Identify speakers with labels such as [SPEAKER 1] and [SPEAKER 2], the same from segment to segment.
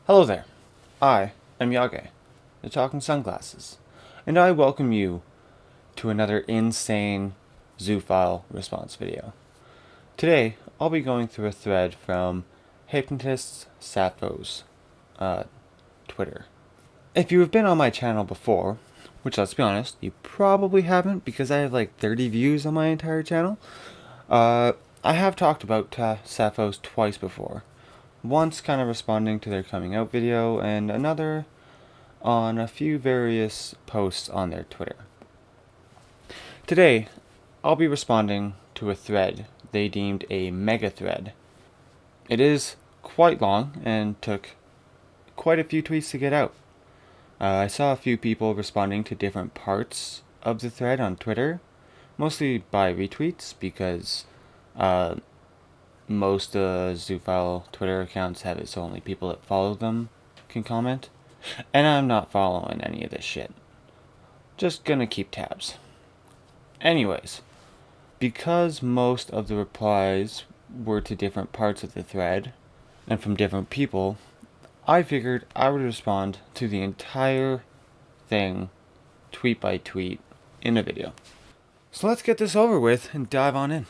[SPEAKER 1] Hello there, I am Yage, the Talking Sunglasses, and I welcome you to another insane zoophile response video. Today, I'll be going through a thread from Hypnotist's Saphhos Twitter. If you have been on my channel before, which let's be honest, you probably haven't because I have like 30 views on my entire channel, I have talked about Saphhos twice before. Once kind of responding to their coming out video, and another on a few various posts on their Twitter. Today, I'll be responding to a thread they deemed a mega thread. It is quite long and took quite a few tweets to get out. I saw a few people responding to different parts of the thread on Twitter, mostly by retweets because most zoophile Twitter accounts have it so only people that follow them can comment. And I'm not following any of this shit. Just gonna keep tabs. Anyways, because most of the replies were to different parts of the thread, and from different people, I figured I would respond to the entire thing, tweet by tweet, in a video. So let's get this over with and dive on in.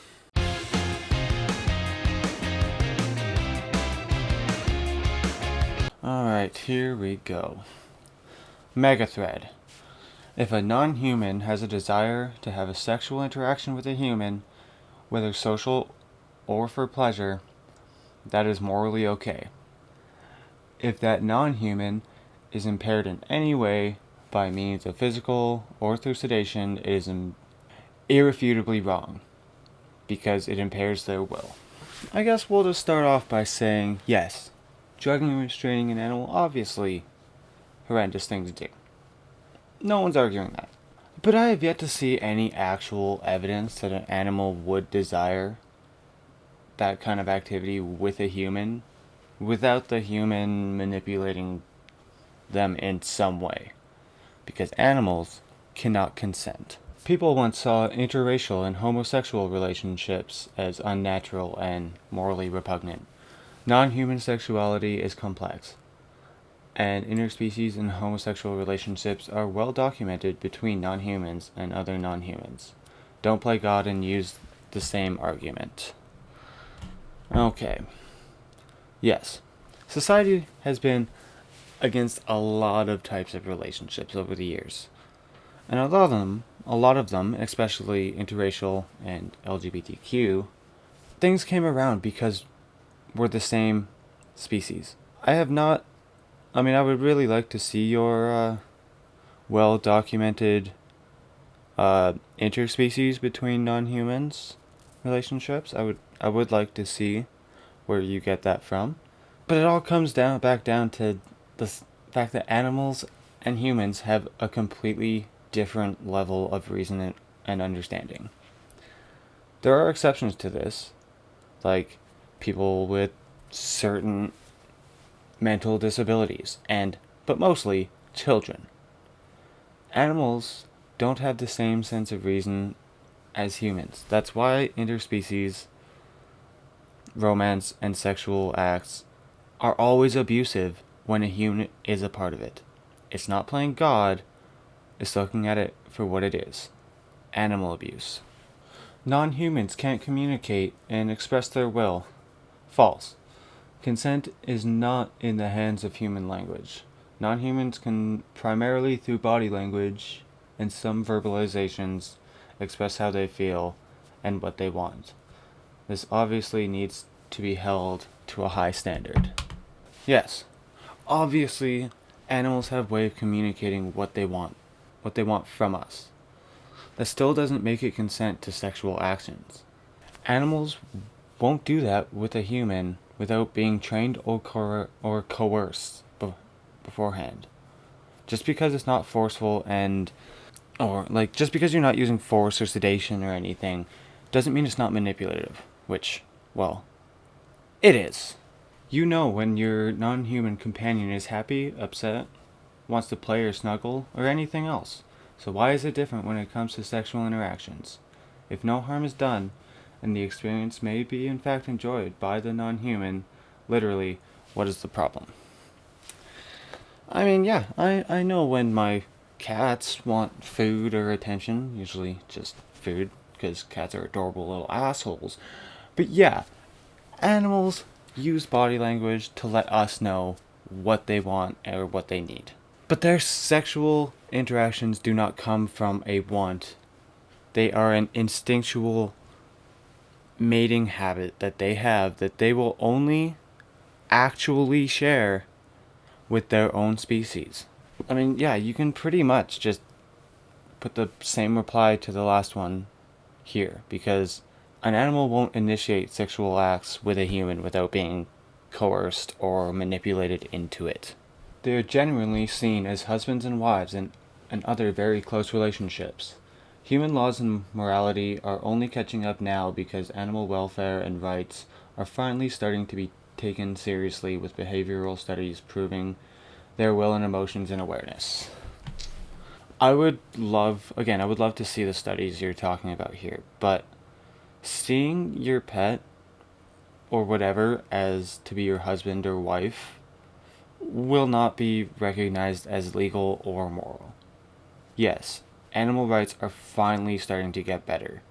[SPEAKER 1] Alright, here we go. Mega thread. If a non-human has a desire to have a sexual interaction with a human, whether social or for pleasure, that is morally okay. If that non-human is impaired in any way by means of physical or through sedation, it is irrefutably wrong, because it impairs their will. I guess we'll just start off by saying, yes, drugging and restraining an animal, obviously horrendous thing to do. No one's arguing that. But I have yet to see any actual evidence that an animal would desire that kind of activity with a human without the human manipulating them in some way. Because animals cannot consent. People once saw interracial and homosexual relationships as unnatural and morally repugnant. Non-human sexuality is complex, and interspecies and homosexual relationships are well documented between non-humans and other non-humans. Don't play God and use the same argument. Okay. Yes. Society has been against a lot of types of relationships over the years. And a lot of them, especially interracial and LGBTQ, things came around because we're the same species. I would really like to see your well-documented interspecies between non-humans relationships. I would like to see where you get that from. But it all comes back down to the fact that animals and humans have a completely different level of reason and understanding. There are exceptions to this, like people with certain mental disabilities, but mostly children. Animals don't have the same sense of reason as humans. That's why interspecies romance and sexual acts are always abusive when a human is a part of it. It's not playing God, it's looking at it for what it is. Animal abuse. Non-humans can't communicate and express their will. False. Consent is not in the hands of human language. Non-humans can primarily through body language and some verbalizations express how they feel and what they want. This obviously needs to be held to a high standard. Yes, obviously animals have a way of communicating what they want from us. That still doesn't make it consent to sexual actions. Animals won't do that with a human without being trained or coerced beforehand. Just because it's not forceful just because you're not using force or sedation or anything, doesn't mean it's not manipulative, which, well, it is. You know when your non-human companion is happy, upset, wants to play or snuggle, or anything else. So why is it different when it comes to sexual interactions? If no harm is done, and the experience may be in fact enjoyed by the non-human, literally, what is the problem? I mean, yeah, I know when my cats want food or attention, usually just food, because cats are adorable little assholes. But yeah, animals use body language to let us know what they want or what they need. But their sexual interactions do not come from a want. They are an instinctual mating habit that they have that they will only actually share with their own species. I mean, yeah, you can pretty much just put the same reply to the last one here, because an animal won't initiate sexual acts with a human without being coerced or manipulated into it. They are genuinely seen as husbands and wives and other very close relationships. Human laws and morality are only catching up now because animal welfare and rights are finally starting to be taken seriously, with behavioral studies proving their will and emotions and awareness. I would love to see the studies you're talking about here, but seeing your pet or whatever as to be your husband or wife will not be recognized as legal or moral. Yes, animal rights are finally starting to get better,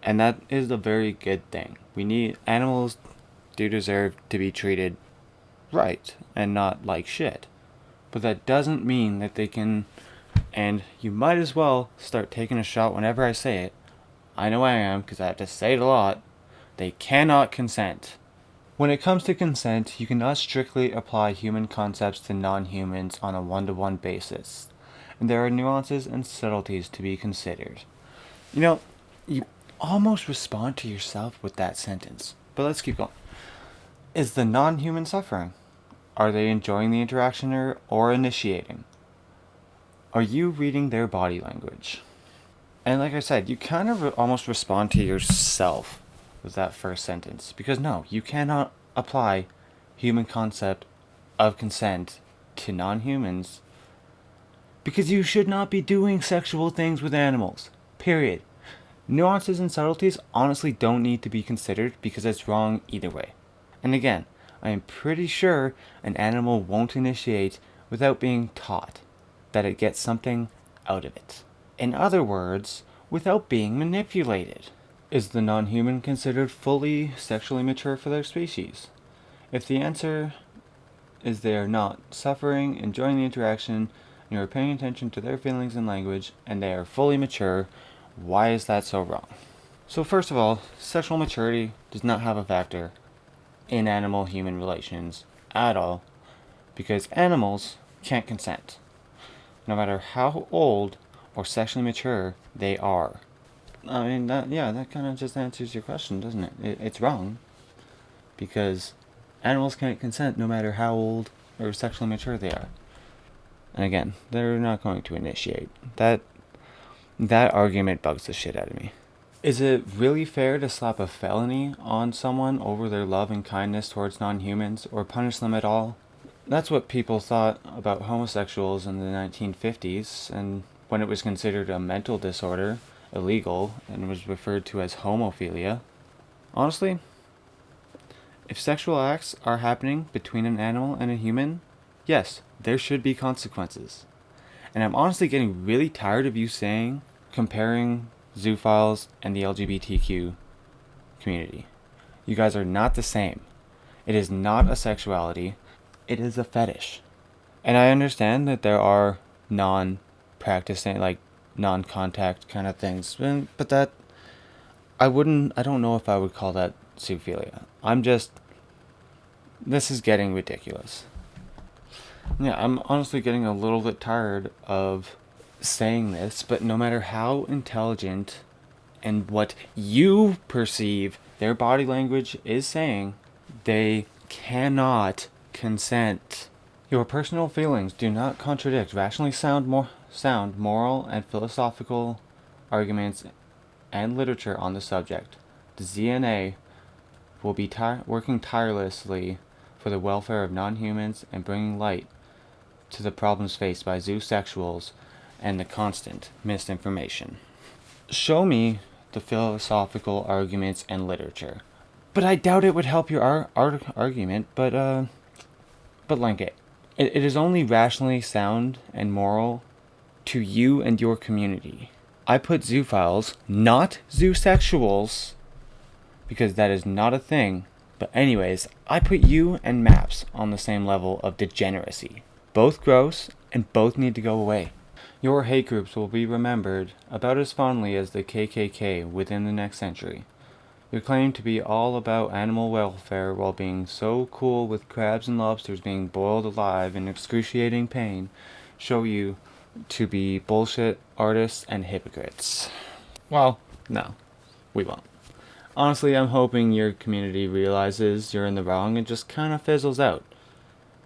[SPEAKER 1] and that is a very good thing. Animals do deserve to be treated right and not like shit. But that doesn't mean that they can, and you might as well start taking a shot whenever I say it. I know I am, because I have to say it a lot. They cannot consent. When it comes to consent, you cannot strictly apply human concepts to non-humans on a one-to-one basis, and there are nuances and subtleties to be considered. You know, you almost respond to yourself with that sentence, but let's keep going. Is the non-human suffering? Are they enjoying the interaction or initiating? Are you reading their body language? And like I said, you kind of almost respond to yourself with that first sentence. Because no, you cannot apply human concept of consent to non-humans, because you should not be doing sexual things with animals. Period. Nuances and subtleties honestly don't need to be considered because it's wrong either way. And again, I am pretty sure an animal won't initiate without being taught that it gets something out of it. In other words, without being manipulated. Is the non-human considered fully sexually mature for their species? If the answer is they are not suffering, enjoying the interaction, and you are paying attention to their feelings and language, and they are fully mature, why is that so wrong? So first of all, sexual maturity does not have a factor in animal-human relations at all, because animals can't consent, no matter how old or sexually mature they are. I mean, that kind of just answers your question, doesn't it? It's wrong, because animals can't consent no matter how old or sexually mature they are. And again, they're not going to initiate. That argument bugs the shit out of me. Is it really fair to slap a felony on someone over their love and kindness towards non-humans, or punish them at all? That's what people thought about homosexuals in the 1950s, and when it was considered a mental disorder, illegal, and was referred to as homophilia. Honestly, if sexual acts are happening between an animal and a human, yes, there should be consequences. And I'm honestly getting really tired of you comparing zoophiles and the LGBTQ community. You guys are not the same. It is not a sexuality, it is a fetish. And I understand that there are non-practicing, like non-contact kind of things, but that I don't know if I would call that zoophilia. This is getting ridiculous. Yeah, I'm honestly getting a little bit tired of saying this, but no matter how intelligent and what you perceive their body language is saying, they cannot consent. Your personal feelings do not contradict rationally sound moral and philosophical arguments and literature on the subject. The ZNA will be working tirelessly for the welfare of non-humans and bringing light to the problems faced by zoosexuals and the constant misinformation. Show me the philosophical arguments and literature. But I doubt it would help your argument, but link it. It is only rationally sound and moral to you and your community. I put zoophiles, not zoosexuals, because that is not a thing. But anyways, I put you and MAPS on the same level of degeneracy. Both gross, and both need to go away. Your hate groups will be remembered about as fondly as the KKK within the next century. Your claim to be all about animal welfare while being so cool with crabs and lobsters being boiled alive in excruciating pain show you to be bullshit artists and hypocrites. Well, no, we won't. Honestly, I'm hoping your community realizes you're in the wrong and just kind of fizzles out.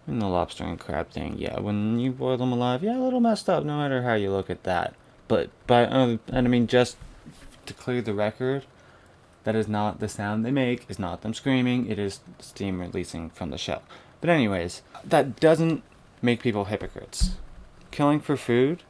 [SPEAKER 1] And the lobster and crab thing, yeah, when you boil them alive, yeah, a little messed up no matter how you look at that. But and I mean, just to clear the record, that is not the sound they make, it's not them screaming, it is steam releasing from the shell. But anyways, that doesn't make people hypocrites. Killing for food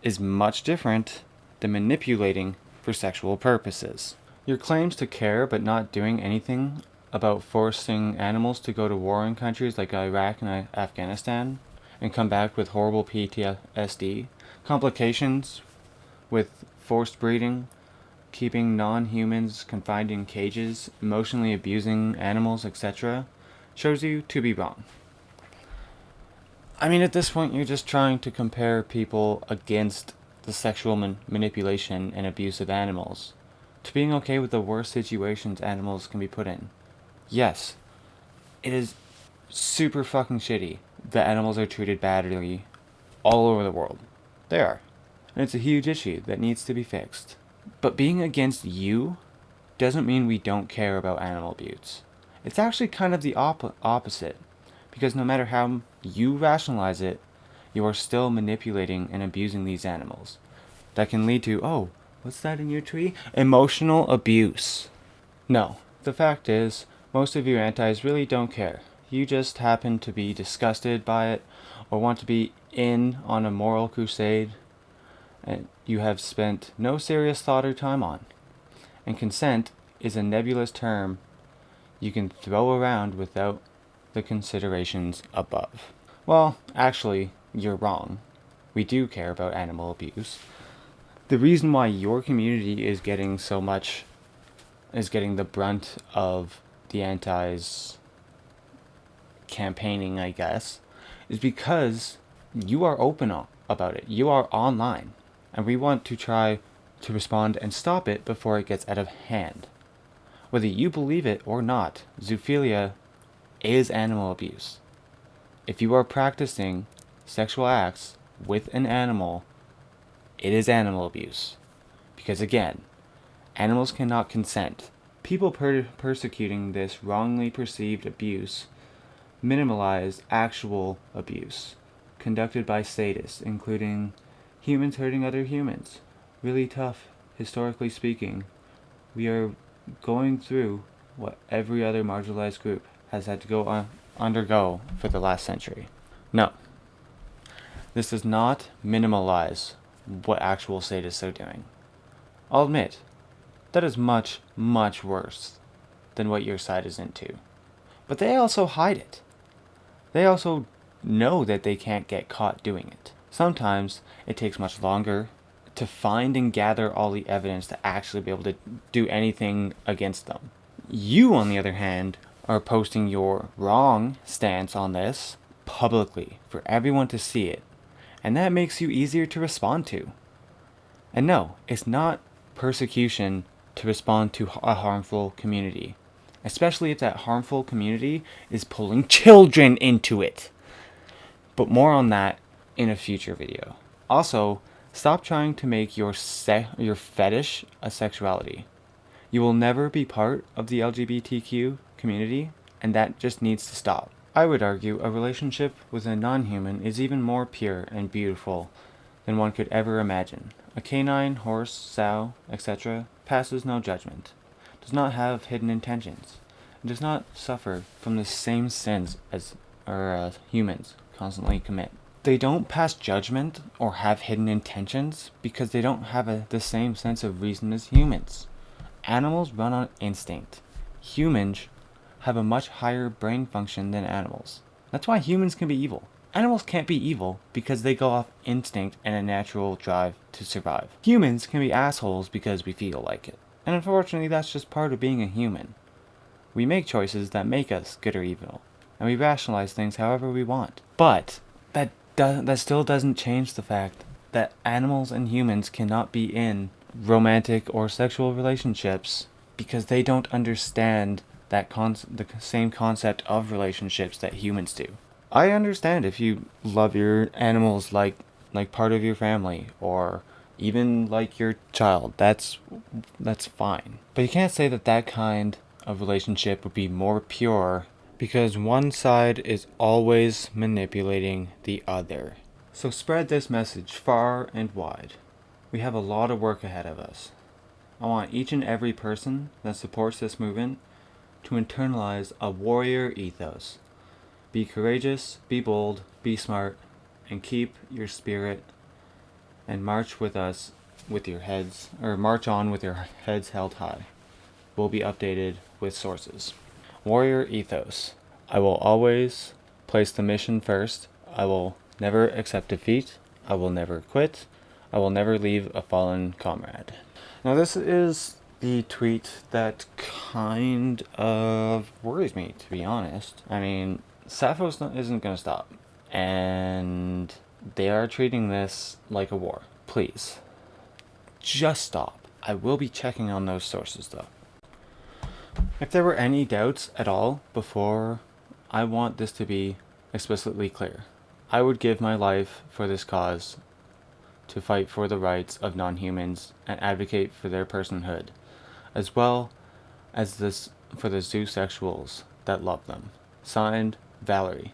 [SPEAKER 1] is much different than manipulating for sexual purposes. Your claims to care but not doing anything about forcing animals to go to war in countries like Iraq and Afghanistan and come back with horrible PTSD, complications with forced breeding, keeping non-humans confined in cages, emotionally abusing animals, etc., shows you to be wrong. I mean, at this point, you're just trying to compare people against the sexual manipulation and abuse of animals to being okay with the worst situations animals can be put in. Yes, it is super fucking shitty that animals are treated badly all over the world. They are. And it's a huge issue that needs to be fixed. But being against you doesn't mean we don't care about animal abuse. It's actually kind of the opposite. Because no matter how you rationalize it, you are still manipulating and abusing these animals. That can lead to, oh, what's that in your tree? Emotional abuse. No, the fact is, most of you antis really don't care. You just happen to be disgusted by it, or want to be in on a moral crusade, and you have spent no serious thought or time on. And consent is a nebulous term you can throw around without the considerations above. Well, actually, you're wrong. We do care about animal abuse. The reason why your community is getting the brunt of the antis campaigning, I guess, is because you are open about it. You are online. And we want to try to respond and stop it before it gets out of hand. Whether you believe it or not, zoophilia is animal abuse. If you are practicing sexual acts with an animal, it is animal abuse. Because again, animals cannot consent. People persecuting this wrongly perceived abuse minimalize actual abuse conducted by sadists, including humans hurting other humans. Really tough, historically speaking. We are going through what every other marginalized group has had to undergo for the last century. No. This does not minimalize what actual sadists are doing. I'll admit, that is much, much worse than what your side is into. But they also hide it. They also know that they can't get caught doing it. Sometimes it takes much longer to find and gather all the evidence to actually be able to do anything against them. You, on the other hand, are posting your wrong stance on this publicly for everyone to see it, and that makes you easier to respond to. And no, it's not persecution to respond to a harmful community, especially if that harmful community is pulling children into it. But more on that in a future video. Also, stop trying to make your fetish a sexuality. You will never be part of the LGBTQ community, and that just needs to stop. I would argue a relationship with a non-human is even more pure and beautiful than one could ever imagine. A canine, horse, sow, etc. passes no judgment, does not have hidden intentions, and does not suffer from the same sins as humans constantly commit. They don't pass judgment or have hidden intentions because they don't have the same sense of reason as humans. Animals run on instinct. Humans have a much higher brain function than animals. That's why humans can be evil. Animals can't be evil because they go off instinct and a natural drive to survive. Humans can be assholes because we feel like it. And unfortunately, that's just part of being a human. We make choices that make us good or evil, and we rationalize things however we want. But that still doesn't change the fact that animals and humans cannot be in romantic or sexual relationships because they don't understand the same concept of relationships that humans do. I understand if you love your animals like part of your family or even like your child. That's fine. But you can't say that kind of relationship would be more pure because one side is always manipulating the other. So spread this message far and wide. We have a lot of work ahead of us. I want each and every person that supports this movement to internalize a warrior ethos. Be courageous, be bold, be smart, and keep your spirit, and march with us with your heads, or march on with your heads held high. Will be updated with sources. Warrior ethos. I will always place the mission first. I will never accept defeat. I will never quit. I will never leave a fallen comrade. Now this is the tweet that kind of worries me, to be honest. I mean, Saphhos isn't going to stop, and they are treating this like a war. Please, just stop. I will be checking on those sources, though. If there were any doubts at all before, I want this to be explicitly clear. I would give my life for this cause, to fight for the rights of non-humans and advocate for their personhood, as well as this for the zoosexuals that love them. Signed, Valerie,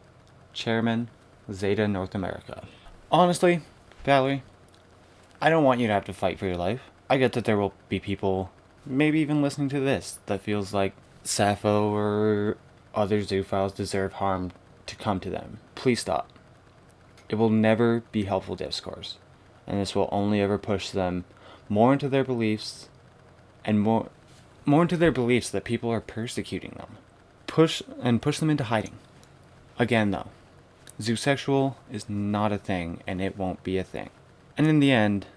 [SPEAKER 1] Chairman, Zeta North America. Honestly, Valerie, I don't want you to have to fight for your life. I get that there will be people, maybe even listening to this, that feels like Sappho or other zoophiles deserve harm to come to them. Please stop. It will never be helpful discourse, and this will only ever push them more into their beliefs, and more into their beliefs that people are persecuting them. Push them into hiding. Again, though, zoosexual is not a thing, and it won't be a thing. And in the end,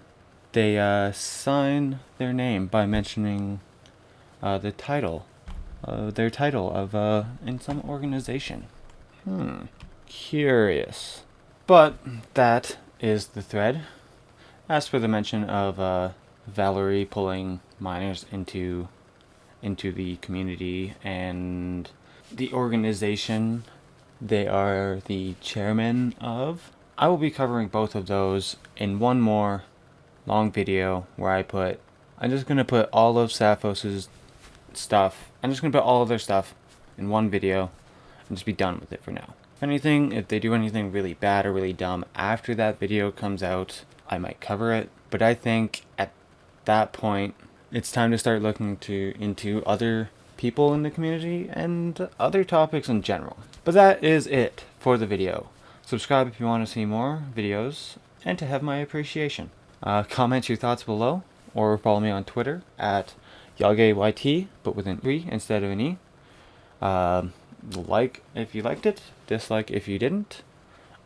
[SPEAKER 1] they sign their name by mentioning their title of in some organization. Curious. But that is the thread. As for the mention of Valerie pulling minors into the community and the organization they are the chairman of, I will be covering both of those in one more long video where I'm just going to put all of Saphhos' stuff, I'm just going to put all of their stuff in one video and just be done with it for now. If they do anything really bad or really dumb after that video comes out, I might cover it, but I think at that point it's time to start looking into other people in the community and other topics in general. But that is it for the video. Subscribe if you want to see more videos and to have my appreciation. Comment your thoughts below or follow me on Twitter at YageYT, but with an 3 instead of an E. Like if you liked it, dislike if you didn't.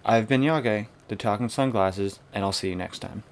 [SPEAKER 1] I've been Yage, the Talking Sunglasses, and I'll see you next time.